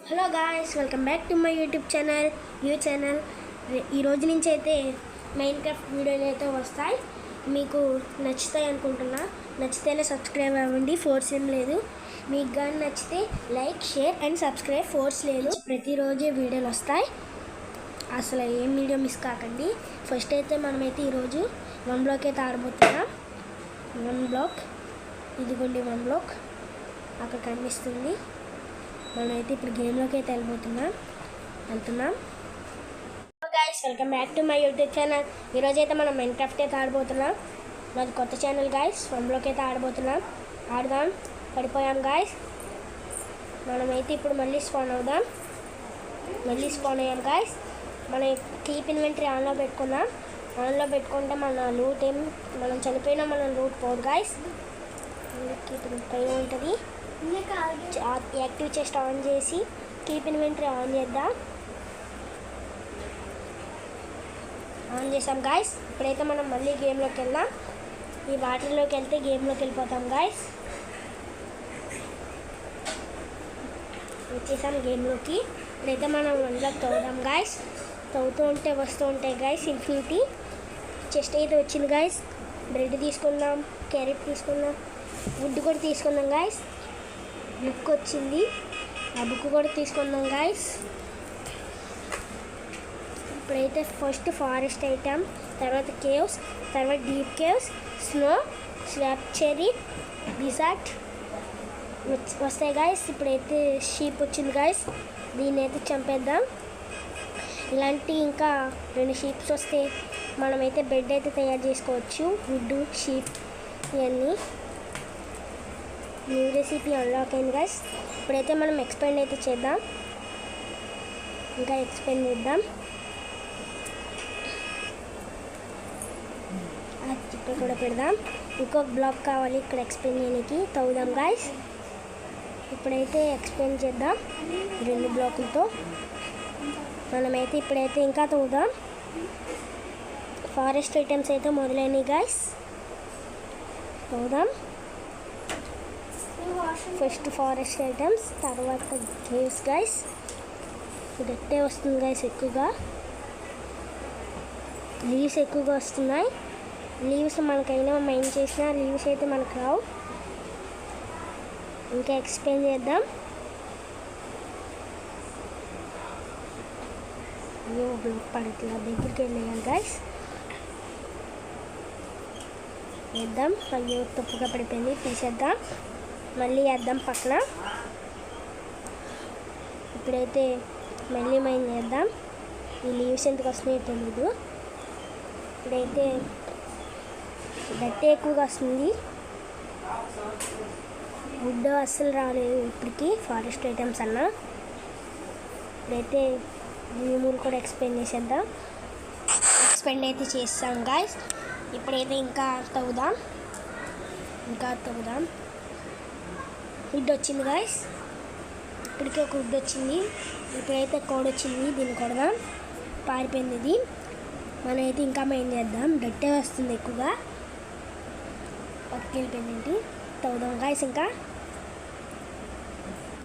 Hello guys, welcome back to my YouTube channel ఈ రోజు నుంచి అయితే మైన్క్రాఫ్ట్ వీడియోలు అయితే వస్తాయి. మీకు నచ్చుతాయి అనుకుంటున్నా. నచ్చితేనే సబ్స్క్రైబ్ అవ్వండి, ఫోర్స్ ఏం లేదు. మీకు కానీ నచ్చితే like, share and subscribe, force లేదు. ప్రతిరోజే వీడియోలు వస్తాయి, అసలు ఏం వీడియో మిస్ కాకండి. ఫస్ట్ అయితే మనమైతే ఈరోజు 1 బ్లాక్ అయితే ఆడబోతున్నాం. 1 బ్లాక్, ఇదిగోండి 1 బ్లాక్ అక్కడ కనిపిస్తుంది. మనమైతే ఇప్పుడు గేమ్లోకి అయితే వెళ్తున్నాం. Guys, welcome back to my YouTube channel. ఈరోజు అయితే మనం మైన్క్రాఫ్ట్ అయితే ఆడబోతున్నాం. మాది కొత్త ఛానల్ గైస్. 1 బ్లాక్ అయితే ఆడదాం. పడిపోయాం గైస్. మనమైతే ఇప్పుడు మళ్ళీ స్పాన్ అయ్యాం గైస్. మన కీప్ ఇన్వెంటరీ ఆన్లో పెట్టుకుంటే మన లూట్ మనం చనిపోయినా మన లూట్ పోదు గైస్. పైన ఉంటుంది. యాక్టివ్ చెస్ట్ ఆన్ చేసి కీప్ ఇన్వెంటరీ ఆన్ చేసాం గాయస్. ఇప్పుడైతే మనం మళ్ళీ గేమ్లోకి వెళ్దాం. ఈ వాటర్లోకి వెళ్తే గేమ్లోకి వెళ్ళిపోతాం గాయస్. వచ్చేసాం గేమ్లోకి. ఇప్పుడైతే మనం 1 బ్లాక్ తవ్వుదాం గాయస్. వస్తూ ఉంటాయి గాయస్. ఇన్ఫినిటీ చెస్ట్ అయితే వచ్చింది గాయస్. బ్రెడ్ తీసుకుందాం, క్యారెట్ తీసుకుందాం, వుడ్ కూడా తీసుకుందాం గాయస్. బుక్ వచ్చింది, ఆ బుక్ కూడా తీసుకుందాం గాయస్. ఇప్పుడైతే ఫస్ట్ ఫారెస్ట్ ఐటమ్, తర్వాత కేవ్స్, తర్వాత deep caves, snow, slab cherry, desert వస్తాయి గాయస్. ఇప్పుడైతే షీప్ వచ్చింది గాయస్. దీన్ని అయితే చంపేద్దాం. ఇలాంటి ఇంకా 2 షీప్స్ వస్తే మనమైతే బెడ్ అయితే తయారు చేసుకోవచ్చు. వుడ్, షీప్ ఇవన్నీ. న్యూ రెసిపీ అన్లాక్ అయింది గైస్. ఇప్పుడైతే మనం ఎక్స్పెండ్ అయితే చేద్దాం. ఇక్కడ కూడా పెడదాం. ఇంకొక బ్లాక్ కావాలి ఇక్కడ ఎక్స్పెండ్ చేయడానికి. తవ్వుదాం గైస్. ఇప్పుడైతే ఎక్స్పెండ్ చేద్దాం 2 బ్లాకులతో. మనమైతే ఇప్పుడైతే ఇంకా తవ్వుదాం. ఫారెస్ట్ ఐటమ్స్ అయితే మొదలైనవి గైస్. తవ్వుదాం. ఫస్ట్ ఫారెస్ట్ ఐటమ్స్, తర్వాత కేవ్స్ గైస్. గట్టే వస్తుంది గైస్. ఎక్కువగా లీవ్స్ ఎక్కువగా వస్తున్నాయి. లీవ్స్ మనకైనా మైండ్ చేసిన లీవ్స్ అయితే మనకు రావు. ఇంకా ఎక్స్ప్లెయిన్ చేద్దాం. అయ్యో బ్లాక్ పడట్లా, దగ్గరికి వెళ్ళేయాలి గైస్. వేద్దాం. అయ్యో తప్పుగా పడిపోయింది, తీసేద్దాం. మళ్ళీ వేద్దాం పక్కన. ఇప్పుడైతే మళ్ళీ మైండ్ చేద్దాం. ఈ లీవ్స్ ఎందుకు వస్తున్నాయో తెలీదు. ఇప్పుడైతే గట్టి ఎక్కువగా వస్తుంది. వుడ్ అస్సలు రాలేదు ఇప్పటికి ఫారెస్ట్ ఐటమ్స్ అన్నా. ఇప్పుడైతే భూములు కూడా ఎక్స్పెండ్ అయితే చేస్తాం గాయస్. ఇప్పుడైతే ఇంకా తవ్వుదాం. వుడ్ వచ్చింది గాయస్. ఇప్పటికే ఒక వుడ్ వచ్చింది. ఇప్పుడైతే కోడ్ వచ్చింది, దీన్ని కొడదాం. పారిపోయింది ఇది. మనమైతే ఇంకా మైండ్ చేద్దాం. గట్టే వస్తుంది ఎక్కువగా. పక్కకి వెళ్ళిపోయింది. తవ్వుదాం గాయస్ ఇంకా.